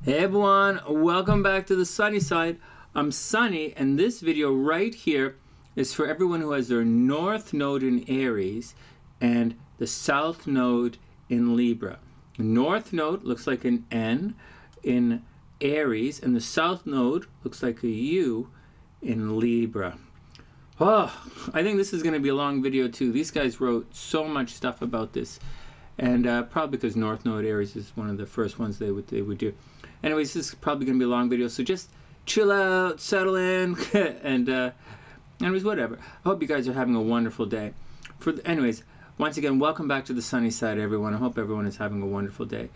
Hey everyone, welcome back to the Sunny Side. I'm Sunny, and this video right here is for everyone who has their North Node in Aries and the South Node in Libra. The North Node looks like an N in Aries, and the South Node looks like a U in Libra. Oh, I think this is going to be a long video too. These guys wrote so much stuff about this, and probably because North Node Aries is one of the first ones they would do. Anyways, this is probably going to be a long video, so just chill out, settle in, and anyways, whatever. I hope you guys are having a wonderful day. Anyways, once again, welcome back to the Sunny Side, everyone. I hope everyone is having a wonderful day.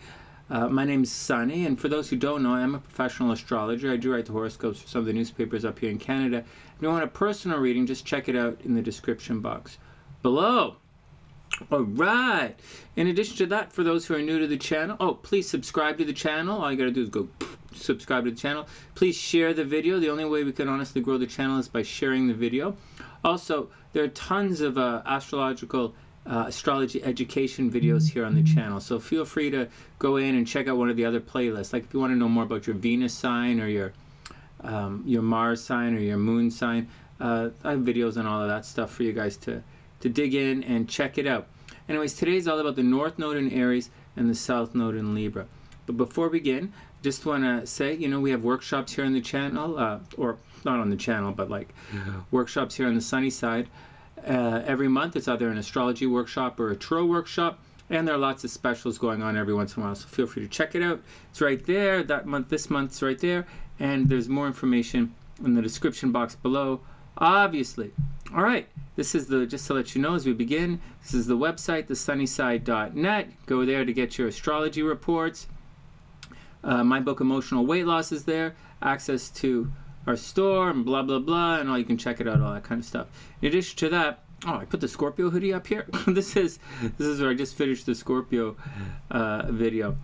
My name's Sunny, and for those who don't know, I am a professional astrologer. I do write the horoscopes for some of the newspapers up here in Canada. If you want a personal reading, just check it out in the description box below. All right. In addition to that, for those who are new to the channel, please subscribe to the channel. All you got to do is go subscribe to the channel. Please share the video. The only way we can honestly grow the channel is by sharing the video. Also, there are tons of astrological astrology education videos here on the channel, so feel free to go in and check out one of the other playlists. Like if you want to know more about your Venus sign or your Mars sign or your Moon sign, I have videos on all of that stuff for you guys to dig in and check it out. Anyways, today's all about the North Node in Aries and the South Node in Libra. But before we begin, just want to say, we have workshops here on the channel, or not on the channel, but like workshops here on the Sunny Side. Every month it's either an astrology workshop or a tarot workshop, and there are lots of specials going on every once in a while, so feel free to check it out. It's right there. This month's right there, and there's more information in the description box below, obviously. All right, this is just to let you know as we begin, this is the website, TheSunnySide.net. Go there to get your astrology reports. My book, Emotional Weight Loss, is there. Access to our store and blah, blah, blah, and you can check it out, all that kind of stuff. In addition to that, I put the Scorpio hoodie up here. This is where I just finished the Scorpio video.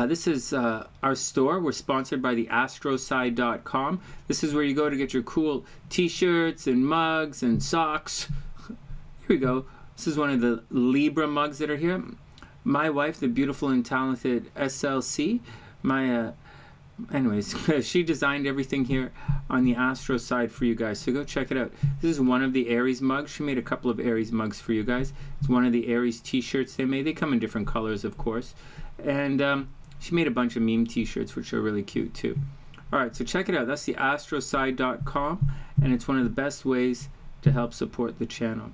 This is our store. We're sponsored by the Astroside.com. This is where you go to get your cool t-shirts and mugs and socks. Here we go. This is one of the Libra mugs that are here. My wife, the beautiful and talented SLC, anyways, she designed everything here on the Astro side for you guys, so go check it out. This is one of the Aries mugs. She made a couple of Aries mugs for you guys. It's one of the Aries t-shirts they made. They come in different colors, of course. And she made a bunch of meme t-shirts, which are really cute too. Alright, so check it out. That's the astroside.com, and it's one of the best ways to help support the channel.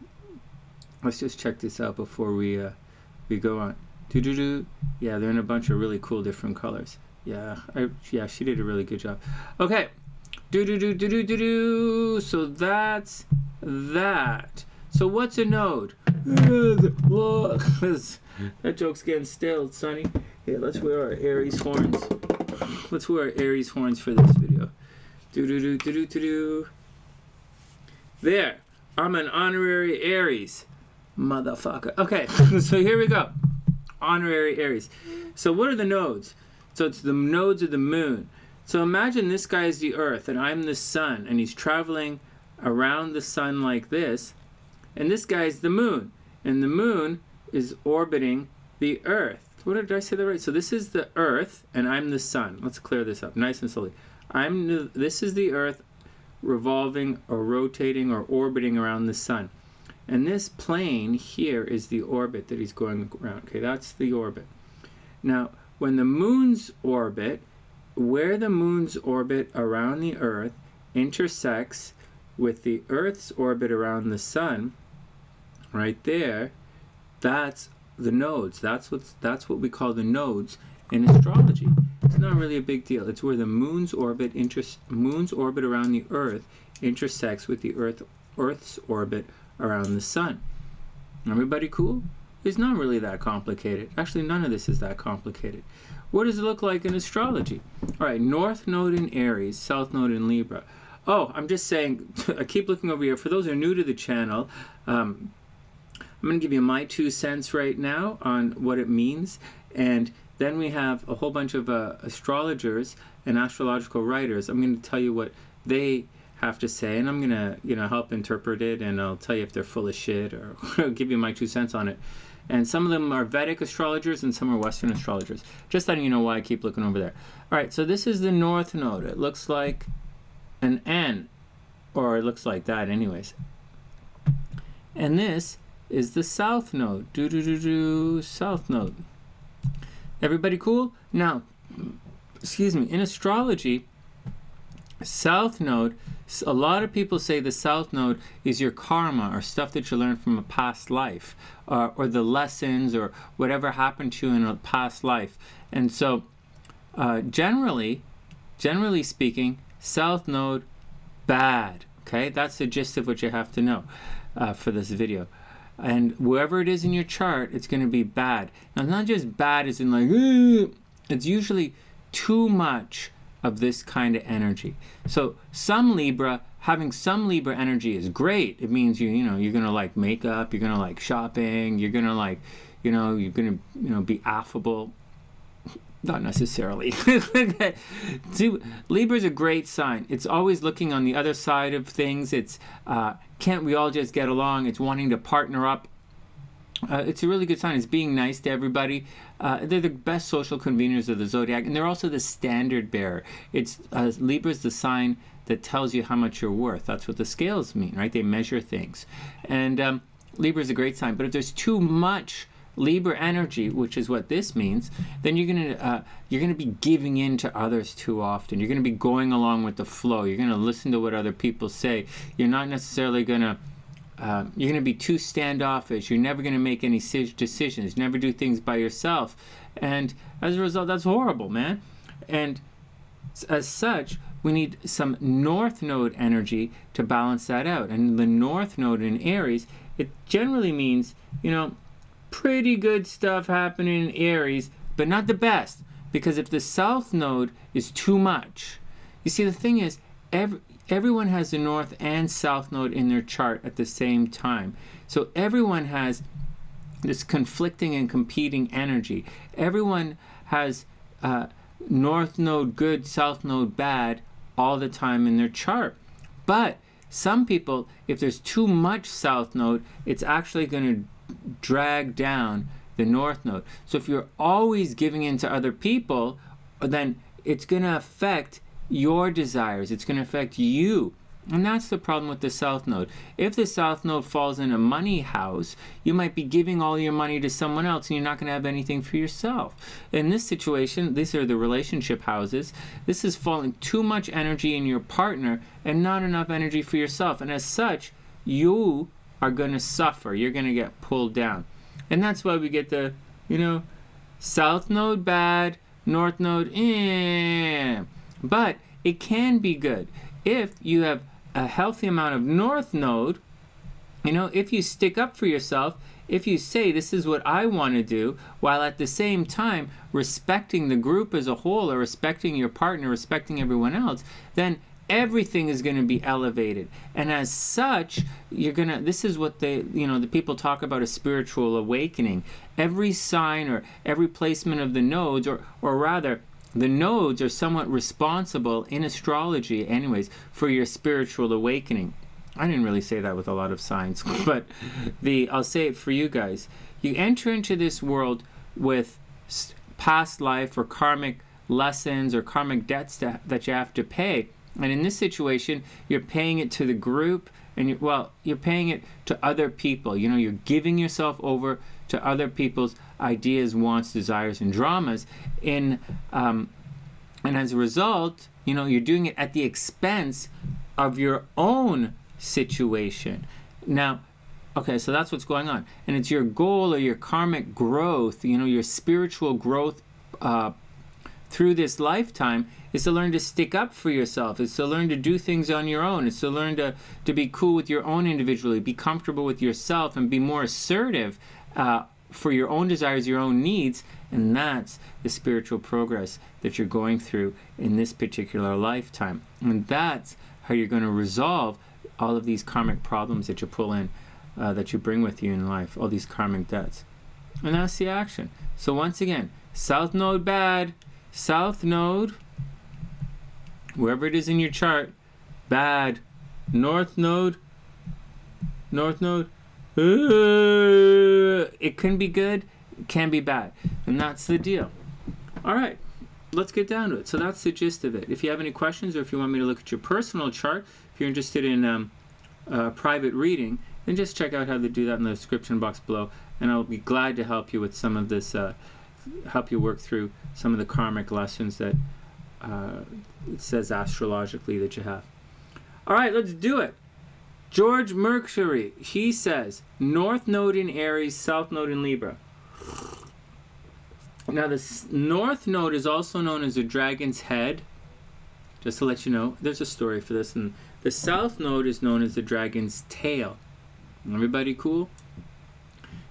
Let's just check this out before we go on. Yeah, they're in a bunch of really cool different colors. Yeah, she did a really good job. Okay, so that's that. So what's a node? That joke's getting stale, Sonny. Here, let's wear our Aries horns. Let's wear our Aries horns for this video. There, I'm an honorary Aries, motherfucker. Okay, so here we go. Honorary Aries. So what are the nodes? So it's the nodes of the moon. So imagine this guy is the Earth, and I'm the sun, and he's traveling around the sun like this, and this guy is the moon, and the moon is orbiting the Earth. Did I say that right? So this is the Earth, and I'm the sun. Let's clear this up nice and slowly. This is the Earth revolving or rotating or orbiting around the sun. And this plane here is the orbit that he's going around. Okay, that's the orbit. Now, when the moon's orbit, where the moon's orbit around the Earth intersects with the Earth's orbit around the sun, right there, that's the nodes. That's what we call the nodes in astrology. It's not really a big deal. It's where the moon's orbit around the Earth intersects with the Earth's orbit around the sun. Everybody cool? It's not really that complicated. Actually, none of this is that complicated. What does it look like in astrology? All right, North Node in Aries, South Node in Libra. I'm just saying, I keep looking over here. For those who are new to the channel, I'm going to give you my 2 cents right now on what it means, and then we have a whole bunch of astrologers and astrological writers. I'm going to tell you what they have to say, and I'm going to help interpret it, and I'll tell you if they're full of shit, or give you my 2 cents on it. And some of them are Vedic astrologers and some are Western astrologers. Just letting you know why I keep looking over there. All right, so this is the North Node. It looks like an N, or it looks like that anyways. And this is the South Node. South Node. Everybody cool? Now, excuse me, in astrology, South Node, a lot of people say the South Node is your karma or stuff that you learned from a past life, or the lessons or whatever happened to you in a past life. And so generally speaking, South Node, bad. Okay, that's the gist of what you have to know for this video. And wherever it is in your chart, it's going to be bad. Now, it's not just bad as in like, it's usually too much of this kind of energy. So having some Libra energy is great. It means you're going to like makeup, you're going to like shopping, you're going to like, you're going to be affable. Not necessarily. See, Libra is a great sign. It's always looking on the other side of things. It's can't we all just get along? It's wanting to partner up. It's a really good sign. It's being nice to everybody. They're the best social conveners of the zodiac, and they're also the standard bearer. It's Libra is the sign that tells you how much you're worth. That's what the scales mean, right? They measure things, and Libra is a great sign. But if there's too much Libra energy, which is what this means, then you're gonna be giving in to others too often. You're gonna be going along with the flow. You're gonna listen to what other people say. You're not necessarily gonna you're gonna be too standoffish. You're never gonna make any decisions. Never do things by yourself, and as a result, that's horrible, man. And as such, we need some North Node energy to balance that out. And the North Node in Aries, it generally means, pretty good stuff happening in Aries, but not the best. Because if the South Node is too much, you see, the thing is, everyone has the North and South Node in their chart at the same time. So everyone has this conflicting and competing energy. Everyone has North Node good, South Node bad all the time in their chart. But some people, if there's too much South Node, it's actually going to drag down the North Node. So if you're always giving in to other people, then it's going to affect your desires. It's going to affect you. And that's the problem with the South Node. If the South Node falls in a money house, you might be giving all your money to someone else and you're not going to have anything for yourself. In this situation, these are the relationship houses. This is falling too much energy in your partner and not enough energy for yourself. And as such, you are going to suffer. You're going to get pulled down. And that's why we get the, South Node bad, North Node But it can be good if you have a healthy amount of North Node. If you stick up for yourself, if you say this is what I want to do, while at the same time respecting the group as a whole, or respecting your partner, respecting everyone else, then everything is going to be elevated. And as such, this is what the people talk about, a spiritual awakening. Every sign or every placement of the nodes, or rather, the nodes are somewhat responsible in astrology anyways for your spiritual awakening. I didn't really say that with a lot of signs, but I'll say it for you guys. You enter into this world with past life or karmic lessons or karmic debts that you have to pay. And in this situation, you're paying it to the group, and you're paying it to other people. You're giving yourself over to other people's ideas, wants, desires, and dramas. And as a result, you're doing it at the expense of your own situation. Now, okay, so that's what's going on. And it's your goal or your karmic growth, your spiritual growth through this lifetime is to learn to stick up for yourself. It's to learn to do things on your own. It's to learn to be cool with your own individually, be comfortable with yourself, and be more assertive for your own desires, your own needs. And that's the spiritual progress that you're going through in this particular lifetime. And that's how you're going to resolve all of these karmic problems that you pull in, that you bring with you in life, all these karmic debts. And that's the action. So once again, South Node bad, South Node, wherever it is in your chart, bad. North Node, It can be good, it can be bad. And that's the deal. All right, let's get down to it. So that's the gist of it. If you have any questions or if you want me to look at your personal chart, if you're interested in a private reading, then just check out how to do that in the description box below. And I'll be glad to help you with some of this, help you work through some of the karmic lessons that it says astrologically that you have. All right, let's do it. George Mercury, he says, North Node in Aries, South Node in Libra. Now, the North Node is also known as the dragon's head. Just to let you know, there's a story for this. And the South Node is known as the dragon's tail. Everybody cool?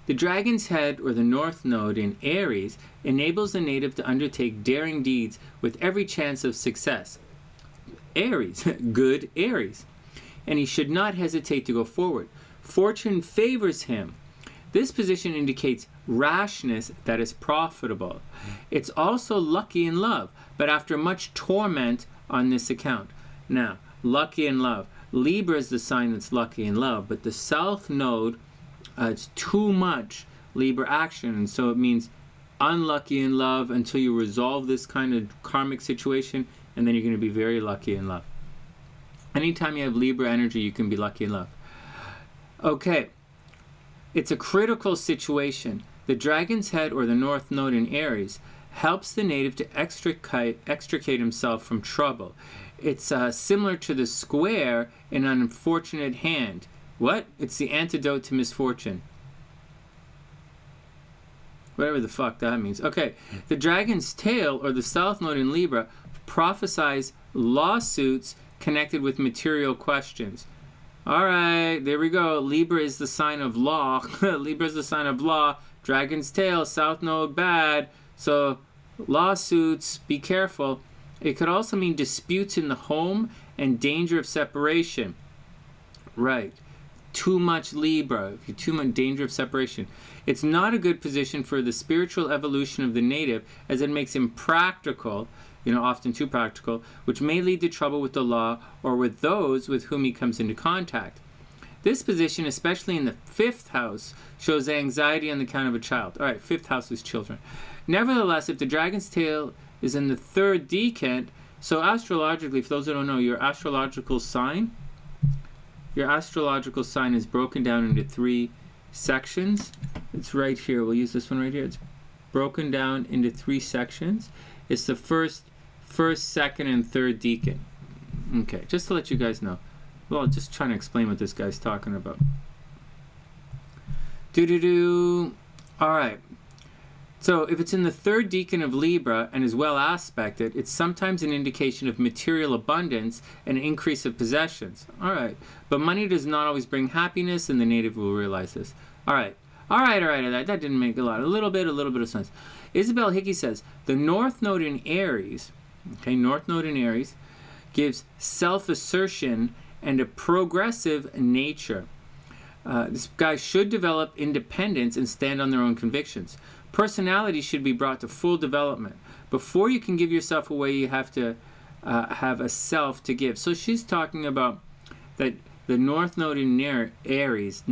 The dragon's head, or the North Node in Aries, enables the native to undertake daring deeds with every chance of success. Aries, good Aries. And he should not hesitate to go forward. Fortune favors him. This position indicates rashness that is profitable. It's also lucky in love, but after much torment on this account. Now, lucky in love. Libra is the sign that's lucky in love, but the South Node, it's too much Libra action, and so it means unlucky in love until you resolve this kind of karmic situation, and then you're going to be very lucky in love. Anytime you have Libra energy, you can be lucky in love. Okay, it's a critical situation. The dragon's head, or the North Node in Aries, helps the native to extricate himself from trouble. It's similar to the square in an unfortunate hand. What? It's the antidote to misfortune. Whatever the fuck that means. Okay, the dragon's tail, or the South Node in Libra, prophesies lawsuits connected with material questions. All right, there we go. Libra is the sign of law. Libra is the sign of law. Dragon's tail, South Node, bad. So lawsuits, be careful. It could also mean disputes in the home and danger of separation. Right. Too much Libra, too much danger of separation. It's not a good position for the spiritual evolution of the native, as it makes him practical, often too practical, which may lead to trouble with the law or with those with whom he comes into contact. This position, especially in the 5th house, shows anxiety on the account of a child. All right, 5th house is children. Nevertheless, if the dragon's tail is in the 3rd decan, so astrologically, for those who don't know, your astrological sign is broken down into 3 sections. It's right here. We'll use this one right here. It's broken down into 3 sections. It's the first, second, and 3rd decan. Okay, just to let you guys know. Well, just trying to explain what this guy's talking about. All right. So if it's in the 3rd decan of Libra and is well aspected, it's sometimes an indication of material abundance and an increase of possessions. All right. But money does not always bring happiness, and the native will realize this. All right. That didn't make a little bit of sense. Isabel Hickey says, the North Node in Aries, North Node in Aries, gives self-assertion and a progressive nature. This guy should develop independence and stand on their own convictions. Personality should be brought to full development. Before you can give yourself away, you have to have a self to give. So she's talking about that the North Node in Aries,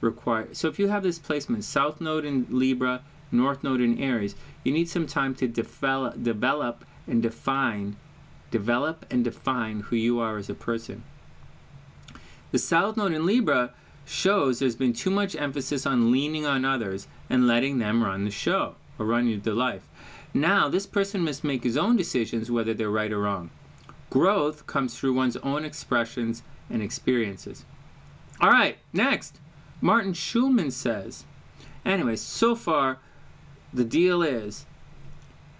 require. So if you have this placement, South Node in Libra, North Node in Aries, you need some time to develop and define who you are as a person. The South Node in Libra shows there's been too much emphasis on leaning on others and letting them run the show or run the life. Now, this person must make his own decisions whether they're right or wrong. Growth comes through one's own expressions and experiences. All right, next. Martin Shulman says, anyway, so far, the deal is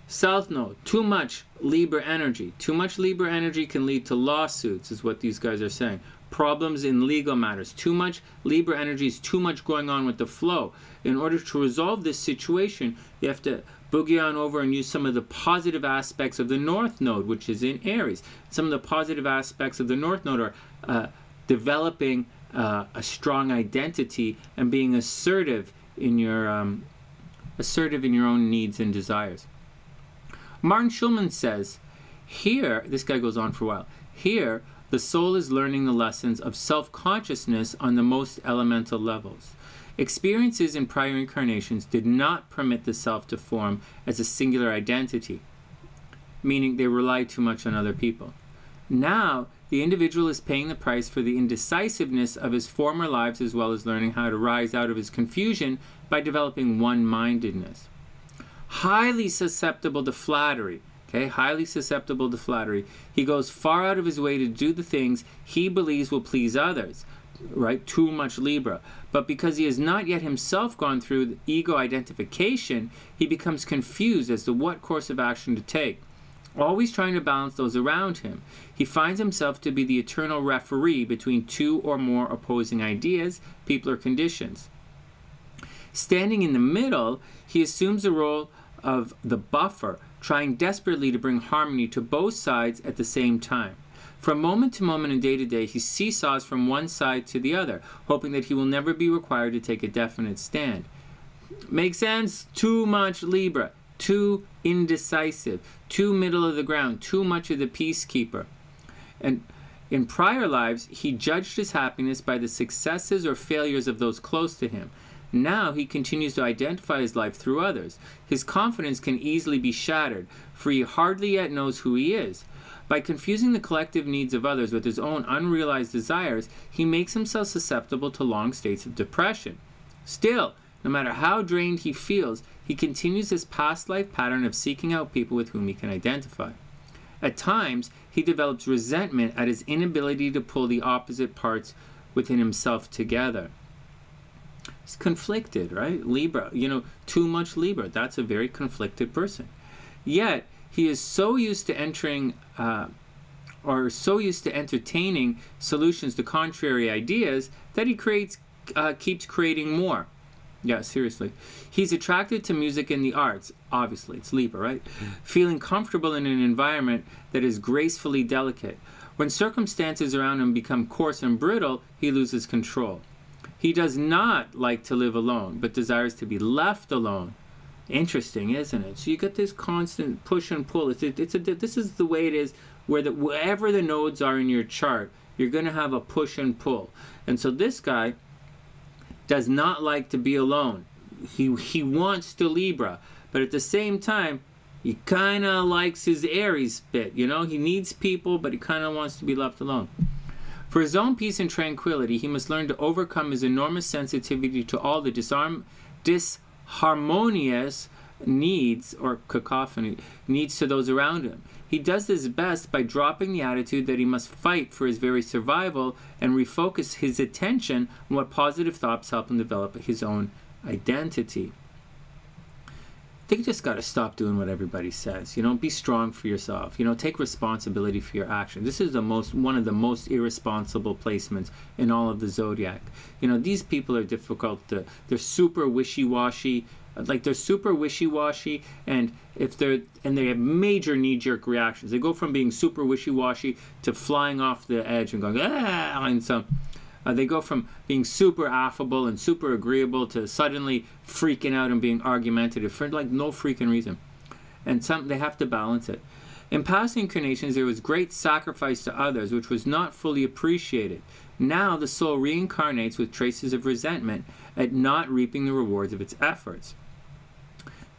South Node, too much Libra energy. Too much Libra energy can lead to lawsuits, is what these guys are saying. Problems in legal matters. Too much Libra energy is too much going on with the flow. In order to resolve this situation, you have to boogie on over and use some of the positive aspects of the North Node, which is in Aries. Some of the positive aspects of the North Node are developing a strong identity and being assertive in your own needs and desires. Martin Shulman says, here, this guy goes on for a while, here, the soul is learning the lessons of self-consciousness on the most elemental levels. Experiences in prior incarnations did not permit the self to form as a singular identity, meaning they relied too much on other people. Now, the individual is paying the price for the indecisiveness of his former lives, as well as learning how to rise out of his confusion by developing one-mindedness. Highly susceptible to flattery. Okay, highly susceptible to flattery. He goes far out of his way to do the things he believes will please others. Right? Too much Libra. But because he has not yet himself gone through the ego identification, he becomes confused as to what course of action to take, always trying to balance those around him. He finds himself to be the eternal referee between two or more opposing ideas, people, or conditions. Standing in the middle, he assumes the role of the buffer, trying desperately to bring harmony to both sides at the same time. From moment to moment and day to day, he seesaws from one side to the other, hoping that he will never be required to take a definite stand. Make sense? Too much Libra, too indecisive, too middle of the ground, too much of the peacekeeper. And in prior lives, he judged his happiness by the successes or failures of those close to him. Now he continues to identify his life through others. His confidence can easily be shattered, for he hardly yet knows who he is. By confusing the collective needs of others with his own unrealized desires, he makes himself susceptible to long states of depression. Still, no matter how drained he feels, he continues his past life pattern of seeking out people with whom he can identify. At times, he develops resentment at his inability to pull the opposite parts within himself together. He's conflicted, right? Libra, too much Libra. That's a very conflicted person. Yet, he is so used to entertaining solutions to contrary ideas that he keeps creating more. Yeah, seriously. He's attracted to music and the arts. Obviously, it's Libra, right? Feeling comfortable in an environment that is gracefully delicate. When circumstances around him become coarse and brittle, he loses control. He does not like to live alone, but desires to be left alone. Interesting, isn't it? So you get this constant push and pull. This is the way it is, wherever the nodes are in your chart, you're going to have a push and pull. And so this guy does not like to be alone. He wants to Libra, but at the same time, he kind of likes his Aries bit. He needs people, but he kind of wants to be left alone. For his own peace and tranquility, he must learn to overcome his enormous sensitivity to all the disharmonious needs, or cacophony, needs to those around him. He does this best by dropping the attitude that he must fight for his very survival and refocus his attention on what positive thoughts help him develop his own identity. I think you just got to stop doing what everybody says. Be strong for yourself. Take responsibility for your actions. This is one of the most irresponsible placements in all of the zodiac. These people are difficult. They're super wishy-washy. They're super wishy-washy, and they have major knee-jerk reactions. They go from being super wishy-washy to flying off the edge and going and so. They go from being super affable and super agreeable to suddenly freaking out and being argumentative for no freaking reason. And they have to balance it. In past incarnations, there was great sacrifice to others, which was not fully appreciated. Now the soul reincarnates with traces of resentment at not reaping the rewards of its efforts.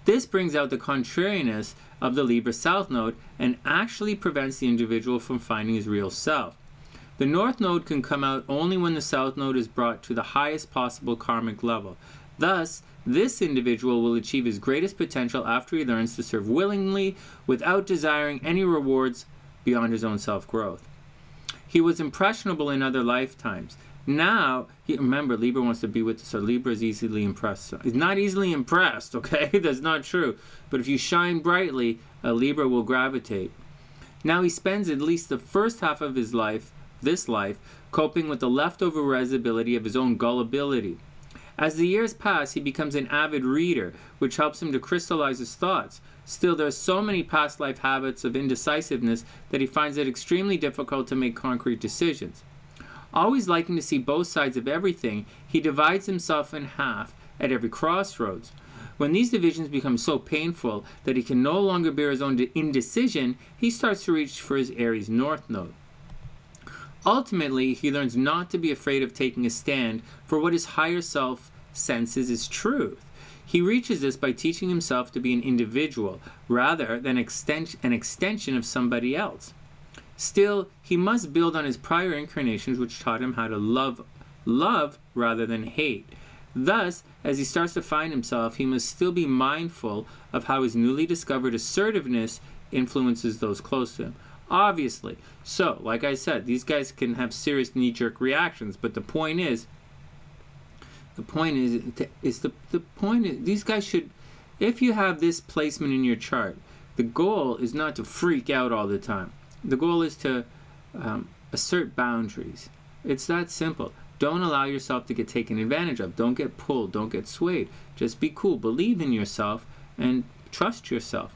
This brings out the contrariness of the Libra South Node and actually prevents the individual from finding his real self. The North Node can come out only when the South Node is brought to the highest possible karmic level. Thus, this individual will achieve his greatest potential after he learns to serve willingly without desiring any rewards beyond his own self-growth. He was impressionable in other lifetimes. Now, remember, Libra wants to be with us, so Libra is easily impressed. He's not easily impressed, okay? That's not true. But if you shine brightly, a Libra will gravitate. Now he spends at least the first half of his life, coping with the leftover resibility of his own gullibility. As the years pass, he becomes an avid reader, which helps him to crystallize his thoughts. Still, there are so many past life habits of indecisiveness that he finds it extremely difficult to make concrete decisions. Always liking to see both sides of everything, he divides himself in half at every crossroads. When these divisions become so painful that he can no longer bear his own indecision, he starts to reach for his Aries North Node. Ultimately, he learns not to be afraid of taking a stand for what his higher self senses is truth. He reaches this by teaching himself to be an individual rather than an extension of somebody else. Still, he must build on his prior incarnations, which taught him how to love rather than hate. Thus, as he starts to find himself, he must still be mindful of how his newly discovered assertiveness influences those close to him. Obviously. So, like I said, these guys can have serious knee-jerk reactions, but the point is, these guys should, if you have this placement in your chart, the goal is not to freak out all the time. The goal is to assert boundaries. It's that simple. Don't allow yourself to get taken advantage of. Don't get pulled. Don't get swayed. Just be cool. Believe in yourself and trust yourself.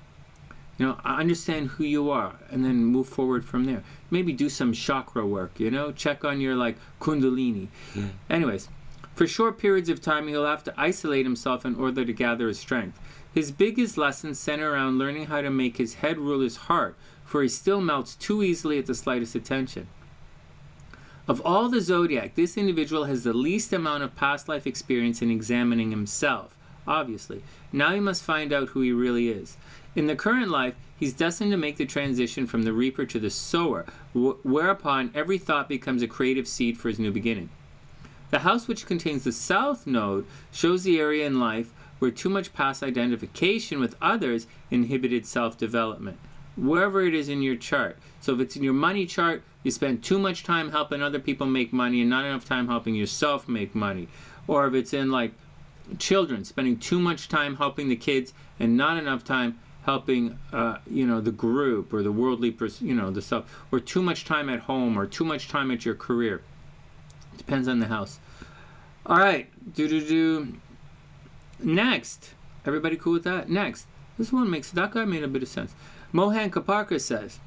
Understand who you are and then move forward from there. Maybe do some chakra work, check on your kundalini. Anyways, for short periods of time, he'll have to isolate himself in order to gather his strength. His biggest lessons center around learning how to make his head rule his heart, for he still melts too easily at the slightest attention. Of all the zodiac, this individual has the least amount of past life experience in examining himself, obviously. Now he must find out who he really is. In the current life, he's destined to make the transition from the reaper to the sower, whereupon every thought becomes a creative seed for his new beginning. The house which contains the south node shows the area in life where too much past identification with others inhibited self-development, wherever it is in your chart. So if it's in your money chart, you spend too much time helping other people make money and not enough time helping yourself make money. Or if it's in children, spending too much time helping the kids and not enough time helping the group or the worldly the stuff, or too much time at home or too much time at your career. Depends on the house. All right, next, everybody cool with that? Next, this one that guy made a bit of sense. Mohan Kaparkar says,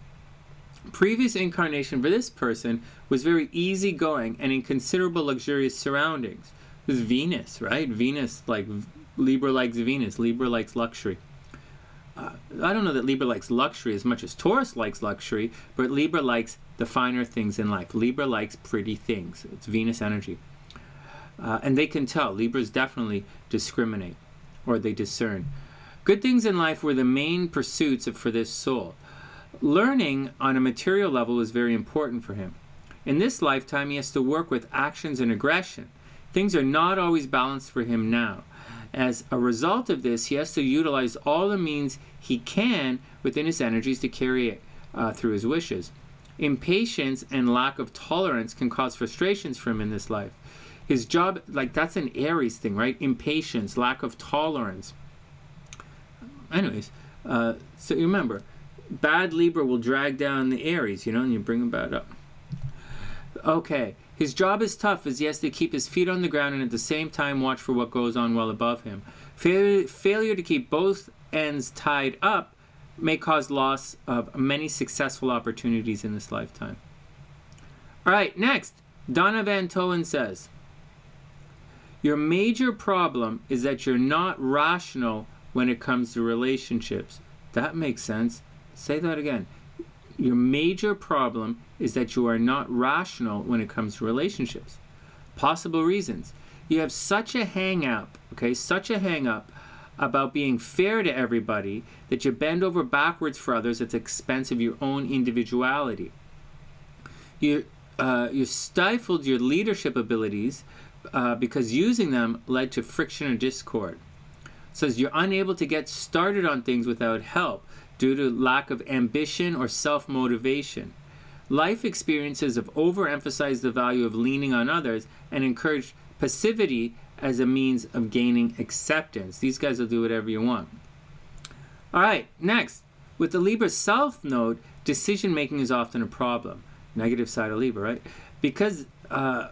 previous incarnation for this person was very easygoing and in considerable luxurious surroundings. It was Venus, right? Venus, Libra likes Venus. Libra likes luxury. I don't know that Libra likes luxury as much as Taurus likes luxury, but Libra likes the finer things in life. Libra likes pretty things. It's Venus energy. And they can tell. Libras definitely discriminate, or they discern. Good things in life were the main pursuits for this soul. Learning on a material level was very important for him. In this lifetime, he has to work with actions and aggression. Things are not always balanced for him now. As a result of this, he has to utilize all the means he can within his energies to carry it through his wishes. Impatience and lack of tolerance can cause frustrations for him in this life. His job, that's an Aries thing, right? Impatience, lack of tolerance. Anyways, so you remember, bad Libra will drag down the Aries, and you bring him back up. Okay. His job is tough as he has to keep his feet on the ground and at the same time watch for what goes on well above him. Failure to keep both ends tied up may cause loss of many successful opportunities in this lifetime. All right, next, Donna Van Toen says, your major problem is that you're not rational when it comes to relationships. That makes sense. Say that again. Your major problem is that you are not rational when it comes to relationships. Possible reasons. You have such a hang-up, about being fair to everybody that you bend over backwards for others at the expense of your own individuality. You stifled your leadership abilities because using them led to friction or discord. It says you're unable to get started on things without help due to lack of ambition or self-motivation. Life experiences have overemphasized the value of leaning on others and encouraged passivity as a means of gaining acceptance. These guys will do whatever you want. All right, next. With the Libra South node, decision-making is often a problem. Negative side of Libra, right? Because, now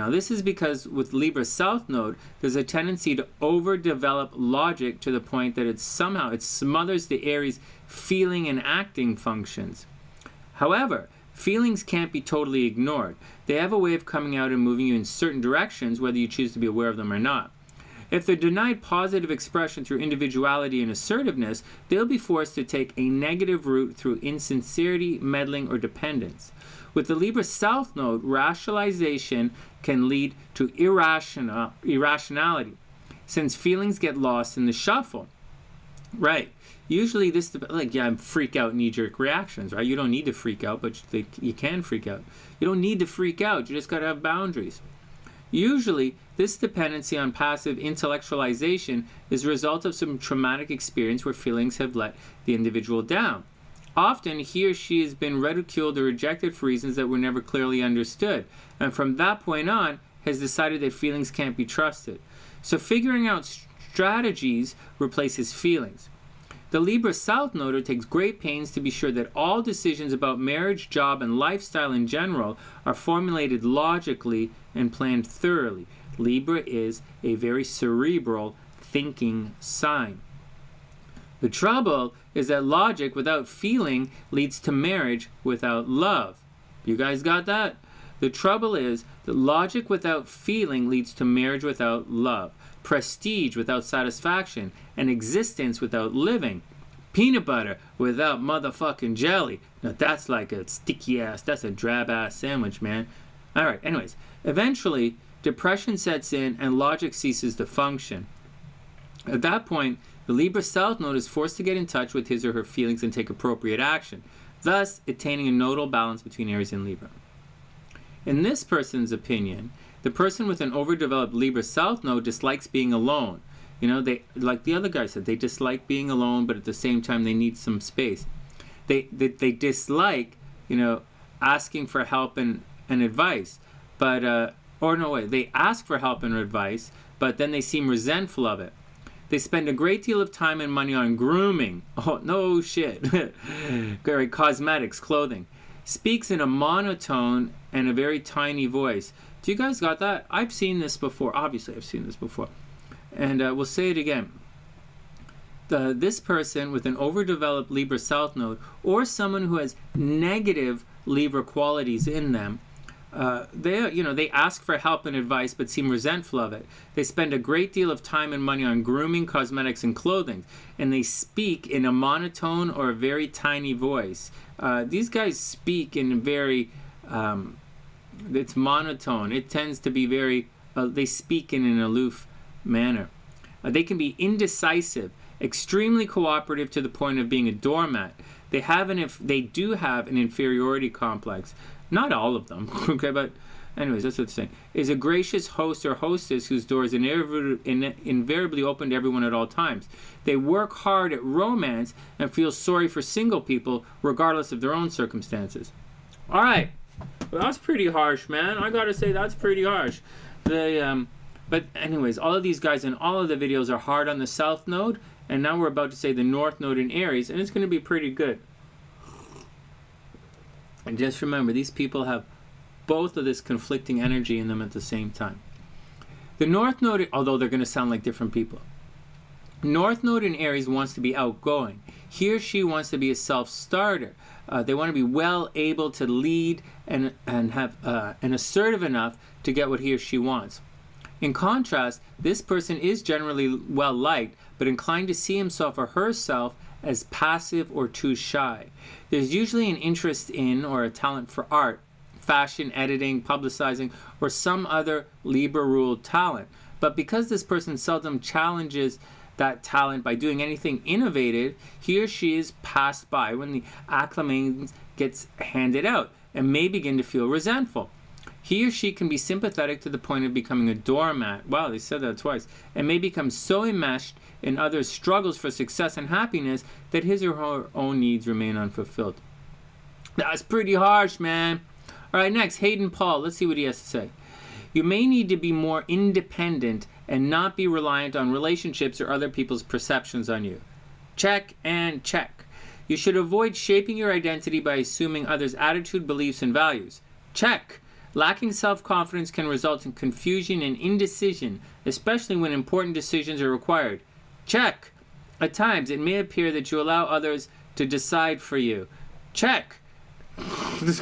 this is because with Libra South node, there's a tendency to overdevelop logic to the point that it smothers the Aries feeling and acting functions. However, feelings can't be totally ignored. They have a way of coming out and moving you in certain directions, whether you choose to be aware of them or not. If they're denied positive expression through individuality and assertiveness, they'll be forced to take a negative route through insincerity, meddling, or dependence. With the Libra South Node, rationalization can lead to irrationality, since feelings get lost in the shuffle. Right. Usually this, like, yeah, freak out, knee-jerk reactions, right? You don't need to freak out, but you can freak out. You don't need to freak out. You just got to have boundaries. Usually, this dependency on passive intellectualization is a result of some traumatic experience where feelings have let the individual down. Often, he or she has been ridiculed or rejected for reasons that were never clearly understood, and from that point on, has decided that feelings can't be trusted. So figuring out strategies replaces feelings. The Libra South Noder takes great pains to be sure that all decisions about marriage, job, and lifestyle in general are formulated logically and planned thoroughly. Libra is a very cerebral, thinking sign. The trouble is that logic without feeling leads to marriage without love. You guys got that? The trouble is that logic without feeling leads to marriage without love, prestige without satisfaction, and existence without living. Peanut butter without motherfucking jelly. Now that's like a sticky ass, that's a drab ass sandwich, man. Alright, anyways. Eventually, depression sets in and logic ceases to function. At that point, the Libra South Node is forced to get in touch with his or her feelings and take appropriate action, thus attaining a nodal balance between Aries and Libra. In this person's opinion, the person with an overdeveloped Libra South Node dislikes being alone. You know, they, like the other guy said, they dislike being alone, but at the same time they need some space. They dislike, you know, asking for help and advice, but, they ask for help and advice, but then they seem resentful of it. They spend a great deal of time and money on grooming. Oh, no shit. Cosmetics, clothing. Speaks in a monotone and a very tiny voice. Do you guys got that? I've seen this before. Obviously, I've seen this before. And we'll say it again. This person with an overdeveloped Libra South Node, or someone who has negative Libra qualities in them, they ask for help and advice but seem resentful of it. They spend a great deal of time and money on grooming, cosmetics, and clothing, and they speak in a monotone or a very tiny voice. These guys speak in very, it's monotone. It tends to be very, they speak in an aloof manner. They can be indecisive, extremely cooperative to the point of being a doormat. They do have an inferiority complex. Not all of them, okay, but anyways, that's what it's saying. Is a gracious host or hostess whose door is invariably open to everyone at all times. They work hard at romance and feel sorry for single people regardless of their own circumstances. All right, well, that's pretty harsh, man. I gotta say that's pretty harsh. But anyways, all of these guys in all of the videos are hard on the South Node, and now we're about to say the North Node in Aries, and it's going to be pretty good. And just remember, these people have both of this conflicting energy in them at the same time. The North Node, although they're going to sound like different people. North Node in Aries wants to be outgoing. He or she wants to be a self-starter. They want to be well able to lead and assertive enough to get what he or she wants. In contrast, this person is generally well liked, but inclined to see himself or herself as passive or too shy. There's usually an interest in or a talent for art, fashion, editing, publicizing, or some other Libra-ruled talent. But because this person seldom challenges that talent by doing anything innovative, he or she is passed by when the acclamation gets handed out and may begin to feel resentful. He or she can be sympathetic to the point of becoming a doormat. Wow, they said that twice. And may become so enmeshed in others' struggles for success and happiness that his or her own needs remain unfulfilled. That's pretty harsh, man. All right, next, Hayden Paul. Let's see what he has to say. You may need to be more independent and not be reliant on relationships or other people's perceptions on you. Check and check. You should avoid shaping your identity by assuming others' attitude, beliefs, and values. Check. Lacking self-confidence can result in confusion and indecision, especially when important decisions are required. Check. At times, it may appear that you allow others to decide for you. Check. This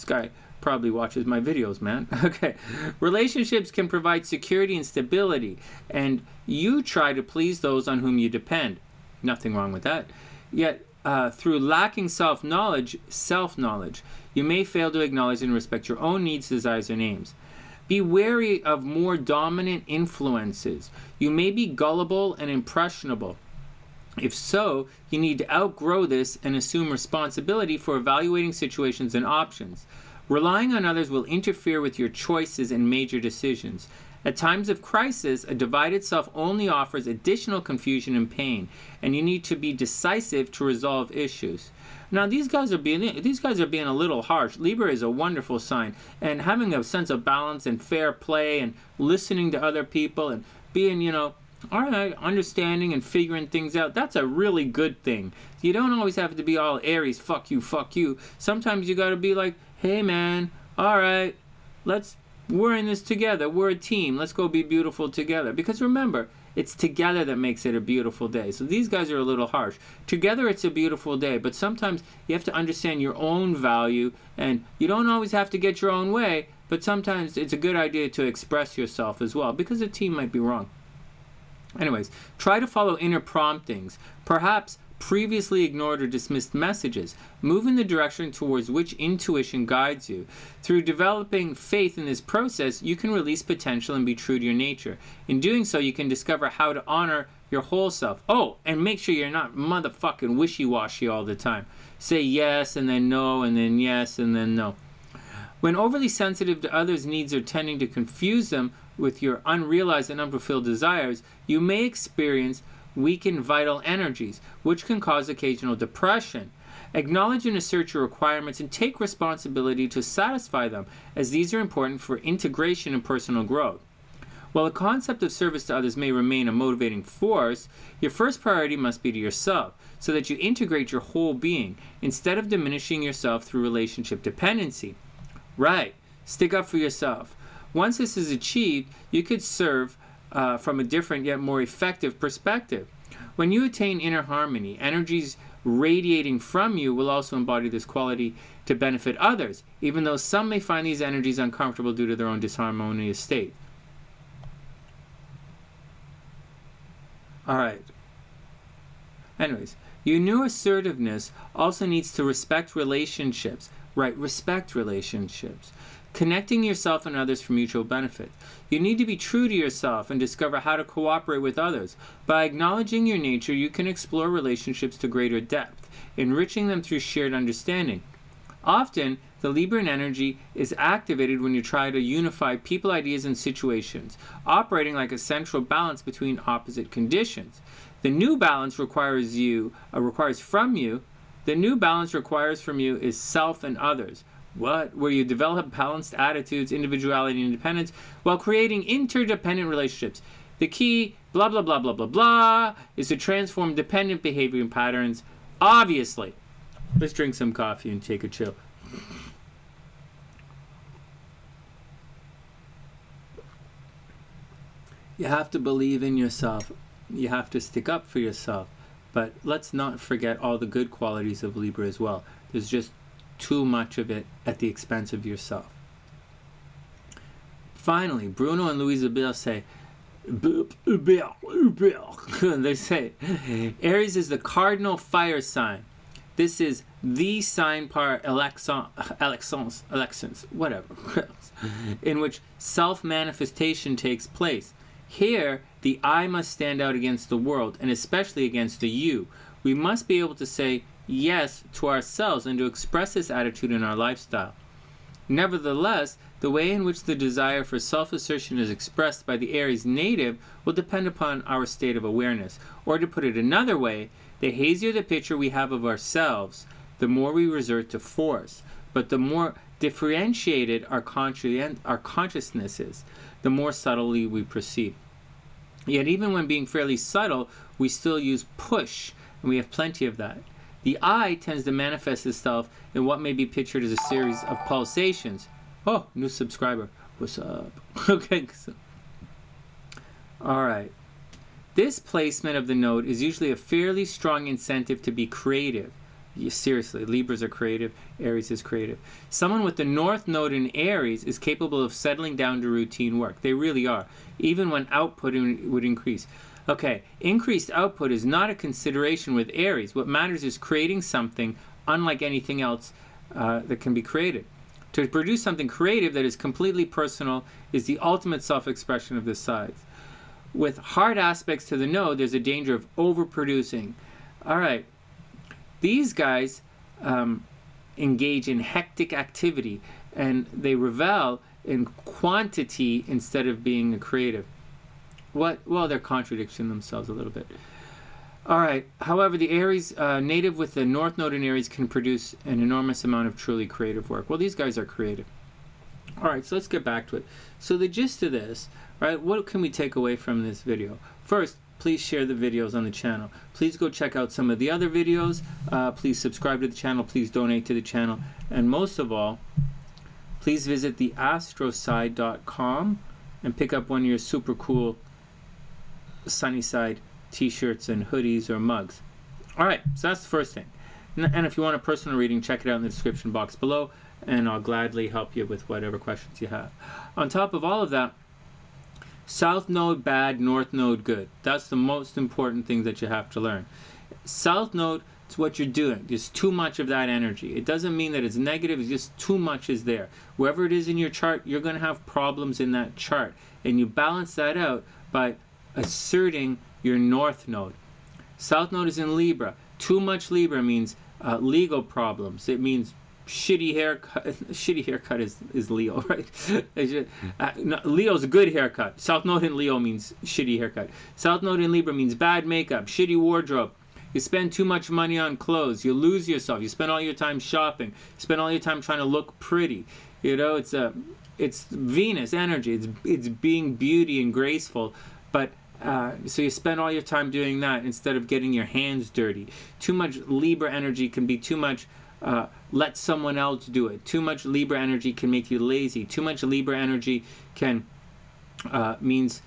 guy probably watches my videos, man. Okay. Relationships can provide security and stability, and you try to please those on whom you depend. Nothing wrong with that. Yet, through lacking self-knowledge, you may fail to acknowledge and respect your own needs, desires, and aims. Be wary of more dominant influences. You may be gullible and impressionable. If so, you need to outgrow this and assume responsibility for evaluating situations and options. Relying on others will interfere with your choices and major decisions. At times of crisis, a divided self only offers additional confusion and pain, and you need to be decisive to resolve issues. Now, these guys are being a little harsh. Libra is a wonderful sign, and having a sense of balance and fair play and listening to other people and being, all right, understanding and figuring things out, that's a really good thing. You don't always have to be all Aries, fuck you, fuck you. Sometimes you got to be like, hey man, all right, we're in this together. We're a team. Let's go be beautiful together. Because remember, it's together that makes it a beautiful day. So these guys are a little harsh. Together it's a beautiful day, but sometimes you have to understand your own value, and you don't always have to get your own way, but sometimes it's a good idea to express yourself as well, because the team might be wrong. Anyways, try to follow inner promptings. Perhaps previously ignored or dismissed messages. Move in the direction towards which intuition guides you. Through developing faith in this process, you can release potential and be true to your nature. In doing so, you can discover how to honor your whole self. Oh, and make sure you're not motherfucking wishy-washy all the time. Say yes and then no and then yes and then no. When overly sensitive to others' needs or tending to confuse them with your unrealized and unfulfilled desires, you may experience weaken vital energies, which can cause occasional depression. Acknowledge and assert your requirements and take responsibility to satisfy them, as these are important for integration and personal growth. While the concept of service to others may remain a motivating force, your first priority must be to yourself, so that you integrate your whole being, instead of diminishing yourself through relationship dependency. Right, stick up for yourself. Once this is achieved, you could serve from a different yet more effective perspective. When you attain inner harmony, energies radiating from you will also embody this quality to benefit others, even though some may find these energies uncomfortable due to their own disharmonious state. Alright. Anyways, your new assertiveness also needs to respect relationships. Right, respect relationships. Connecting yourself and others for mutual benefit. You need to be true to yourself and discover how to cooperate with others. By acknowledging your nature, you can explore relationships to greater depth, enriching them through shared understanding. Often, the Libran energy is activated when you try to unify people, ideas, and situations, operating like a central balance between opposite conditions. The new balance requires from you is self and others. Where you develop balanced attitudes, individuality, and independence while creating interdependent relationships. The key, blah, blah, blah, blah, blah, blah, is to transform dependent behavior and patterns, obviously. Let's drink some coffee and take a chill. You have to believe in yourself. You have to stick up for yourself. But let's not forget all the good qualities of Libra as well. There's just too much of it at the expense of yourself. Finally, Bruno and Louise Abel say, they say, Aries is the cardinal fire sign. This is the sign par excellence, whatever, in which self-manifestation takes place. Here, the I must stand out against the world, and especially against the you. We must be able to say yes to ourselves and to express this attitude in our lifestyle. Nevertheless, the way in which the desire for self-assertion is expressed by the Aries native will depend upon our state of awareness. Or to put it another way, the hazier the picture we have of ourselves, the more we resort to force. But the more differentiated our consciousness is, the more subtly we proceed. Yet even when being fairly subtle, we still use push, and we have plenty of that. The I tends to manifest itself in what may be pictured as a series of pulsations. Oh, new subscriber. What's up? Okay. Alright. This placement of the node is usually a fairly strong incentive to be creative. Seriously, Libras are creative, Aries is creative. Someone with the North Node in Aries is capable of settling down to routine work. They really are, even when output would increase. Okay, increased output is not a consideration with Aries. What matters is creating something unlike anything else that can be created. To produce something creative that is completely personal is the ultimate self-expression of the sides. With hard aspects to the node, there's a danger of overproducing. All right, these guys engage in hectic activity, and they revel in quantity instead of being creative. Well, they're contradicting themselves a little bit. All right, however, the Aries, native with the North Node in Aries, can produce an enormous amount of truly creative work. Well, these guys are creative. All right, so let's get back to it. So the gist of this, right, what can we take away from this video? First, please share the videos on the channel. Please go check out some of the other videos. Please subscribe to the channel. Please donate to the channel. And most of all, please visit the astroside.com and pick up one of your super cool SunnySide t-shirts and hoodies or mugs. All right, so that's the first thing. And if you want a personal reading, check it out in the description box below, and I'll gladly help you with whatever questions you have. On top of all of that, South Node bad, North Node good. That's the most important thing that you have to learn. South Node is what you're doing. There's too much of that energy. It doesn't mean that it's negative, it's just too much is there. Wherever it is in your chart, you're going to have problems in that chart. And you balance that out by asserting your North Node. South Node is in Libra. Too much Libra means legal problems. It means shitty haircut. Shitty haircut is Leo, right? No, Leo's a good haircut. South Node in Leo means shitty haircut. South Node in Libra means bad makeup, shitty wardrobe. You spend too much money on clothes. You lose yourself. You spend all your time shopping. You spend all your time trying to look pretty. You know, it's Venus energy. It's being beauty and graceful, but so you spend all your time doing that instead of getting your hands dirty. Too much Libra energy can be too much let someone else do it. Too much Libra energy can make you lazy. Too much Libra energy can means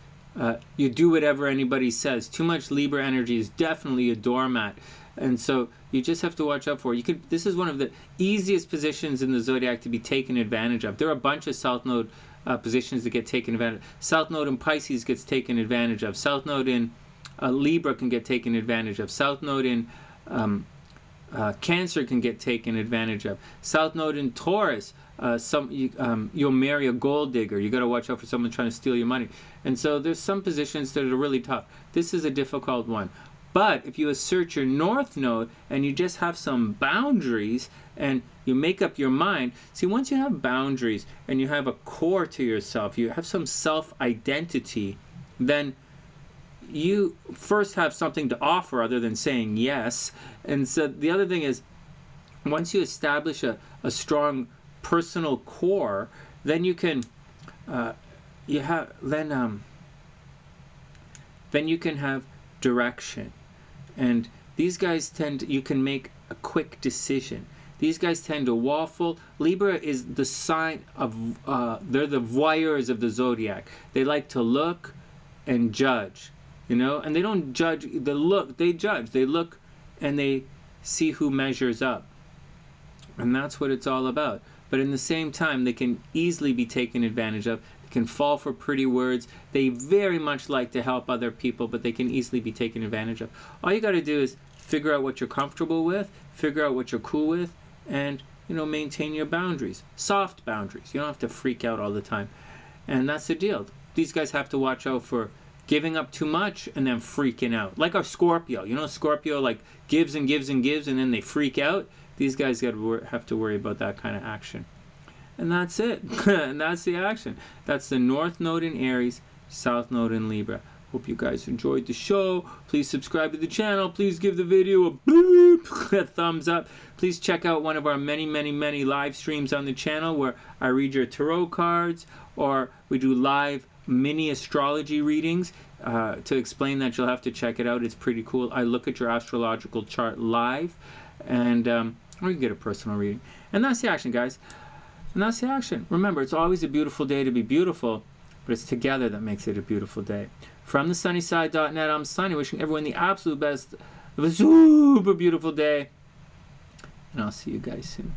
you do whatever anybody says. Too much Libra energy is definitely a doormat, and so you just have to watch out for it. This is one of the easiest positions in the zodiac to be taken advantage of. There are a bunch of South Node positions that get taken advantage of. South Node in Pisces gets taken advantage of. South Node in Libra can get taken advantage of. South Node in Cancer can get taken advantage of. South Node in Taurus, you'll marry a gold digger. You got to watch out for someone trying to steal your money. And so there's some positions that are really tough. This is a difficult one. But if you assert your North Node and you just have some boundaries and you make up your mind, see, once you have boundaries and you have a core to yourself, you have some self-identity, then you first have something to offer other than saying yes. And so the other thing is, once you establish a strong personal core, then you can then you can have direction. And these guys you can make a quick decision. These guys tend to waffle. Libra is the sign of, they're the voyeurs of the zodiac. They like to look and judge, you know, and they don't judge the look, they judge. They look and they see who measures up. And that's what it's all about. But in the same time, they can easily be taken advantage of. They can fall for pretty words. They very much like to help other people, but they can easily be taken advantage of. All you got to do is figure out what you're comfortable with, figure out what you're cool with, and, you know, maintain your boundaries. Soft boundaries. You don't have to freak out all the time. And that's the deal. These guys have to watch out for giving up too much and then freaking out. Like our Scorpio. You know, Scorpio like gives and gives and gives and then they freak out. These guys have to worry about that kind of action. And that's it. And that's the action. That's the North Node in Aries, South Node in Libra. Hope you guys enjoyed the show. Please subscribe to the channel. Please give the video a boop, a thumbs up. Please check out one of our many, many, many live streams on the channel where I read your tarot cards, or we do live mini astrology readings. To explain that, you'll have to check it out. It's pretty cool. I look at your astrological chart live, and or you can get a personal reading. And that's the action, guys. And that's the action. Remember, it's always a beautiful day to be beautiful, but it's together that makes it a beautiful day. From TheSunnySide.net, I'm Sunny, wishing everyone the absolute best of a super beautiful day. And I'll see you guys soon.